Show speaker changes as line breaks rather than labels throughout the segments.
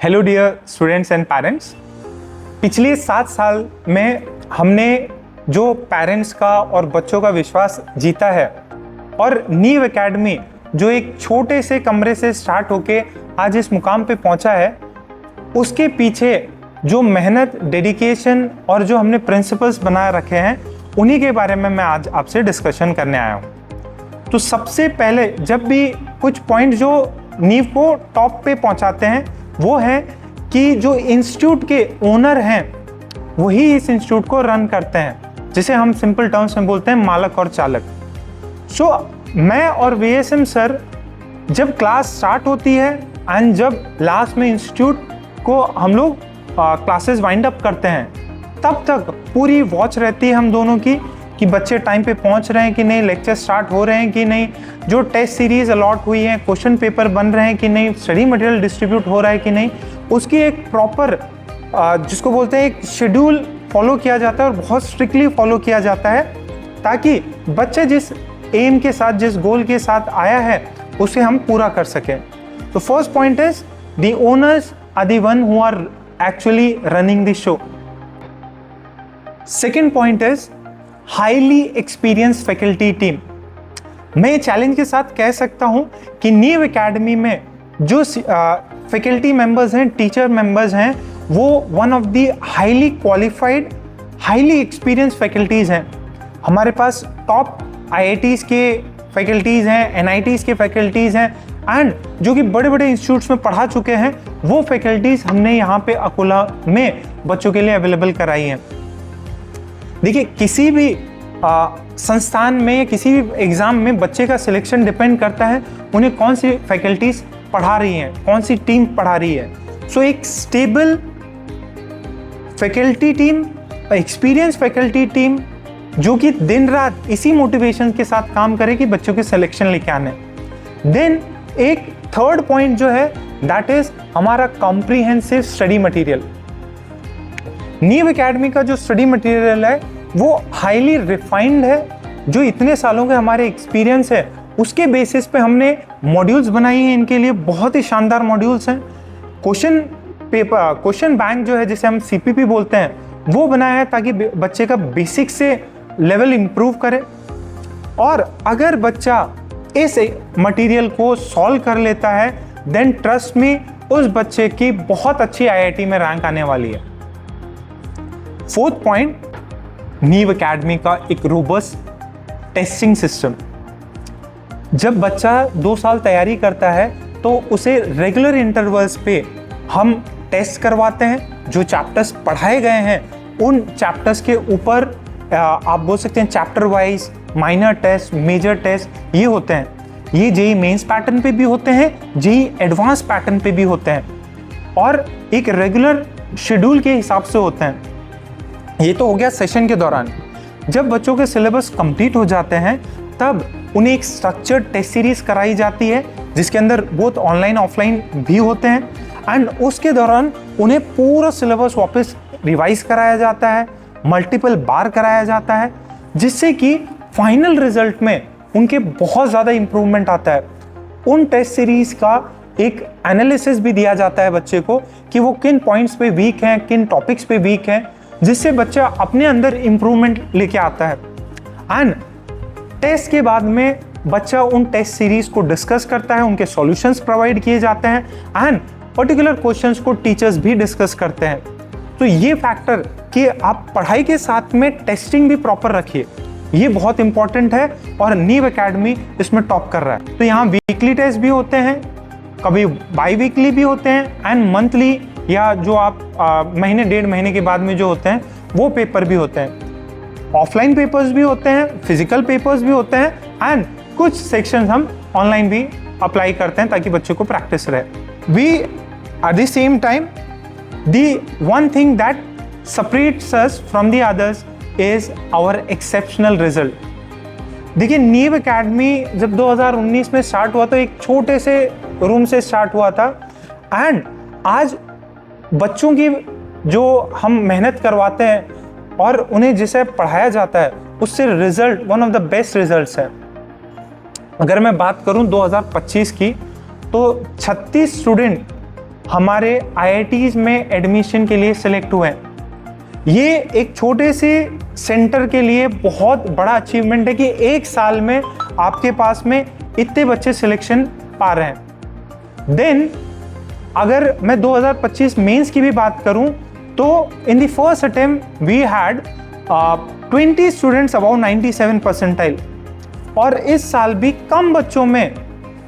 Hello dear students and parents. पिछले 7 साल में हमने जो पेरेंट्स का और बच्चों का विश्वास जीता है और नीव एकेडमी जो एक छोटे से कमरे से स्टार्ट होके आज इस मुकाम पे पहुंचा है, उसके पीछे जो मेहनत, डेडिकेशन और जो हमने प्रिंसिपल्स बनाए रखे हैं, उन्हीं के बारे में मैं आज आपसे डिस्कशन करने आया हूँ। तो सबसे पहले जब भी कुछ पॉइंट जो नीव को टॉप पे पहुंचाते हैं वो है कि जो इंस्टीट्यूट के ओनर हैं वही इस इंस्टीट्यूट को रन करते हैं, जिसे हम सिंपल टर्म्स में बोलते हैं मालक और चालक। सो मैं और वीएसएम सर जब क्लास स्टार्ट होती है एंड जब लास्ट में इंस्टीट्यूट को हम लोग क्लासेस वाइंड अप करते हैं, तब तक पूरी वॉच रहती है हम दोनों की कि बच्चे टाइम पे पहुंच रहे हैं कि नहीं, लेक्चर स्टार्ट हो रहे हैं कि नहीं, जो टेस्ट सीरीज अलॉट हुई है, क्वेश्चन पेपर बन रहे हैं कि नहीं, स्टडी मटेरियल डिस्ट्रीब्यूट हो रहा है कि नहीं, उसकी एक प्रॉपर जिसको बोलते हैं एक शेड्यूल फॉलो किया जाता है और बहुत स्ट्रिक्टली फॉलो किया जाता है, ताकि बच्चे जिस एम के साथ, जिस गोल के साथ आया है उसे हम पूरा कर सकें। तो first point is the owners are the one who are actually running the show. Second point is highly experience faculty team. मैं चैलेंज के साथ कह सकता हूं कि नीव एकेडमी में जो फैकल्टी मेंबर्स हैं, टीचर मेंबर्स हैं, वो one of the highly qualified, highly experience faculties हैं। हमारे पास टॉप आईआईटीज के फैकल्टीज हैं, एनआईटीज के फैकल्टीज हैं एंड जो कि बड़े बड़े इंस्टीट्यूट्स में पढ़ा चुके हैं, वो फैकल्टीज हमने यहाँ पे अकोला में बच्चों के लिए अवेलेबल कराई हैं। देखिए, किसी भी संस्थान में, किसी भी एग्जाम में बच्चे का सिलेक्शन डिपेंड करता है उन्हें कौन सी फैकल्टीज पढ़ा रही हैं, कौन सी टीम पढ़ा रही है। सो एक stable faculty team, experience faculty team जो कि दिन रात इसी मोटिवेशन के साथ काम करे कि बच्चों के सिलेक्शन लेके आने। देन एक थर्ड पॉइंट जो है दैट इज हमारा कॉम्प्रिहेंसिव स्टडी मटेरियल। नीव एकेडमी का जो स्टडी मटेरियल है वो हाईली रिफाइंड है। जो इतने सालों के हमारे एक्सपीरियंस है उसके बेसिस पे हमने मॉड्यूल्स बनाई हैं इनके लिए, बहुत ही शानदार मॉड्यूल्स हैं। क्वेश्चन पेपर, क्वेश्चन बैंक जो है जिसे हम सीपीपी बोलते हैं, वो बनाया है ताकि बच्चे का बेसिक से लेवल इंप्रूव करे। और अगर बच्चा इस मटेरियल को सॉल्व कर लेता है देन ट्रस्ट मी, उस बच्चे की बहुत अच्छी आईआईटी में रैंक आने वाली है। फोर्थ पॉइंट, नीव एकेडमी का एक रोबस्ट टेस्टिंग सिस्टम। जब बच्चा 2 साल तैयारी करता है तो उसे रेगुलर इंटरवल्स पे हम टेस्ट करवाते हैं। जो चैप्टर्स पढ़ाए गए हैं उन चैप्टर्स के ऊपर आप बोल सकते हैं chapter wise minor test, major test ये होते हैं। ये जेईई मेंस पैटर्न पे भी होते हैं, जेईई एडवांस पैटर्न पे भी होते हैं और एक रेगुलर शेड्यूल के हिसाब से होते हैं। ये तो हो गया सेशन के दौरान। जब बच्चों के सिलेबस कंप्लीट हो जाते हैं तब उन्हें एक स्ट्रक्चर्ड टेस्ट सीरीज कराई जाती है जिसके अंदर बहुत ऑनलाइन ऑफलाइन भी होते हैं एंड उसके दौरान उन्हें पूरा सिलेबस वापस रिवाइज कराया जाता है, मल्टीपल बार कराया जाता है, जिससे कि फाइनल रिजल्ट में उनके बहुत ज़्यादा इंप्रूवमेंट आता है। उन टेस्ट सीरीज का एक एनालिसिस भी दिया जाता है बच्चे को कि वो किन पॉइंट्स पे वीक हैं, किन टॉपिक्स पे वीक हैं, जिससे बच्चा अपने अंदर इंप्रूवमेंट लेके आता है। एंड टेस्ट के बाद में बच्चा उन टेस्ट सीरीज को डिस्कस करता है, उनके सॉल्यूशंस प्रोवाइड किए जाते हैं एंड पर्टिकुलर क्वेश्चंस को टीचर्स भी डिस्कस करते हैं। तो ये फैक्टर कि आप पढ़ाई के साथ में टेस्टिंग भी प्रॉपर रखिए, ये बहुत इंपॉर्टेंट है और नीव एकेडमी इसमें टॉप कर रहा है। तो यहाँ वीकली टेस्ट भी होते हैं, कभी बाई वीकली भी होते हैं एंड मंथली या जो आप महीने 1.5 महीने के बाद में जो होते हैं वो पेपर भी होते हैं। ऑफलाइन पेपर्स भी होते हैं, फिजिकल पेपर्स भी होते हैं एंड कुछ सेक्शंस हम ऑनलाइन भी अप्लाई करते हैं ताकि बच्चों को प्रैक्टिस रहे। We at the same time the one thing that separates us from the others is our exceptional result। देखिए, नीव एकेडमी जब 2019 में स्टार्ट हुआ तो एक छोटे से रूम से स्टार्ट हुआ था एंड आज बच्चों की जो हम मेहनत करवाते हैं और उन्हें जिसे पढ़ाया जाता है उससे result one of the best results है। अगर मैं बात करूं 2025 की तो 36 स्टूडेंट हमारे IITs में एडमिशन के लिए सिलेक्ट हुए हैं। ये एक छोटे से सेंटर के लिए बहुत बड़ा अचीवमेंट है कि एक साल में आपके पास में इतने बच्चे सिलेक्शन पा रहे हैं। देन अगर मैं 2025 मेंस की भी बात करूं तो in the first attempt we had 20 students about 97 percentile, और इस साल भी कम बच्चों में,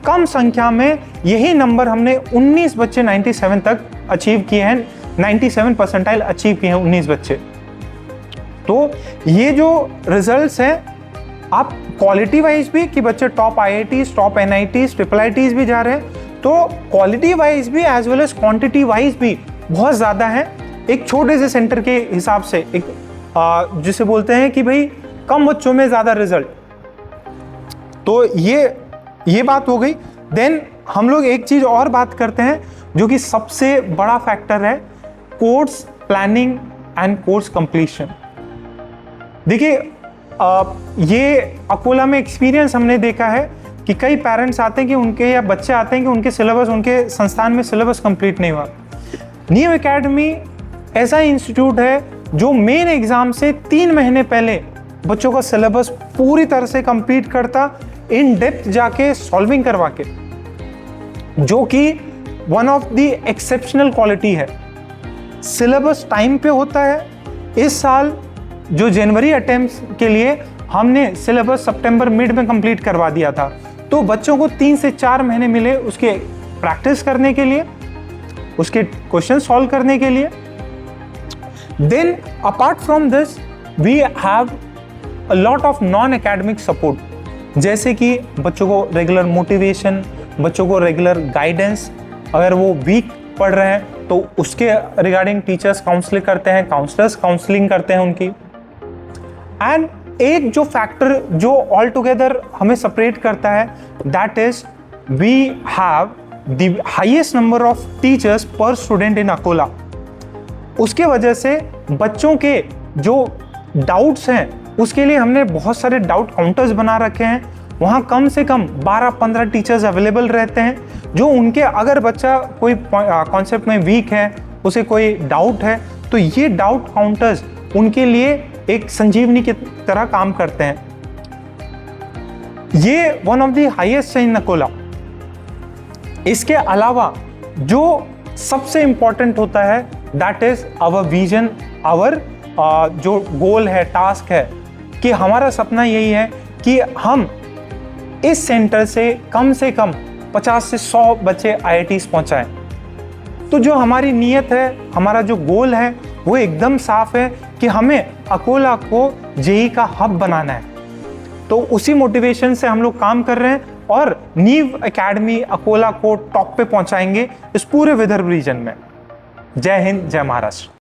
कम संख्या में यही नंबर हमने 19 बच्चे 97 तक अचीव किए हैं, 97 परसेंटाइल अचीव किए हैं 19 बच्चे। तो ये जो रिजल्ट्स हैं, आप क्वालिटी वाइज भी कि बच्चे top IITs, top NITs, IIITs भी जा रहे हैं, तो क्वालिटी वाइज भी as well as quantity wise भी बहुत ज़्यादा है। एक छोटे से सेंटर के हिसाब से, एक जिसे बोलते हैं कि भाई कम बच्चों में ज़्यादा रिजल्ट। तो ये बात हो गई। देन हम लोग एक चीज़ और बात करते हैं जो कि सबसे बड़ा फैक्टर है, course planning and course completion. देखिए ये अकोला में एक्सपीरियंस हमने देखा है कि कई पेरेंट्स आते हैं कि उनके, या बच्चे आते हैं कि उनके सिलेबस, उनके संस्थान में सिलेबस कंप्लीट नहीं हुआ। न्यू एकेडमी ऐसा इंस्टीट्यूट है जो मेन एग्जाम से 3 महीने पहले बच्चों का सिलेबस पूरी तरह से कंप्लीट करता, इन डेप्थ जाके सॉल्विंग करवा के, जो कि one of the exceptional quality है। सिलेबस टाइम पे होता है। इस साल जो जनवरी अटेम्प्ट्स के लिए हमने सिलेबस सितंबर मिड में कंप्लीट करवा दिया था, तो बच्चों को 3 से 4 महीने मिले उसके प्रैक्टिस करने के लिए, उसके क्वेश्चन सॉल्व करने के लिए। Then apart from this we have a lot of non academic support, जैसे कि बच्चों को रेगुलर मोटिवेशन, बच्चों को रेगुलर गाइडेंस। अगर वो वीक पढ़ रहे हैं तो उसके रिगार्डिंग टीचर्स काउंसलिंग करते हैं, काउंसलर्स काउंसलिंग करते हैं उनकी। एंड एक जो फैक्टर जो ऑल टुगेदर हमें सेपरेट करता है, that is we have the highest number of teachers per student in Akola. उसके वजह से बच्चों के जो डाउट्स हैं उसके लिए हमने बहुत सारे डाउट काउंटर्स बना रखे हैं। वहाँ कम से कम 12-15 टीचर्स अवेलेबल रहते हैं, जो उनके, अगर बच्चा कोई कॉन्सेप्ट में वीक है, उसे कोई डाउट है, तो ये डाउट काउंटर्स उनके लिए एक संजीवनी की तरह काम करते हैं। ये वन ऑफ द हाईएस्ट है इन अकोला। इसके अलावा जो सबसे इंपॉर्टेंट होता है, that is our vision, our जो गोल है, टास्क है, कि हमारा सपना यही है कि हम इस सेंटर से कम 50 से 100 बच्चे IITs पहुंचाएं। तो जो हमारी नीयत है, हमारा जो गोल है, वो एकदम साफ है कि हमें अकोला को JEE का हब बनाना है। तो उसी मोटिवेशन से हम लोग काम कर रहे हैं और नीव एकेडमी अकोला को टॉप पे पहुंचाएंगे इस पूरे विदर्भ रीजन में। जय हिंद, जय महाराष्ट्र।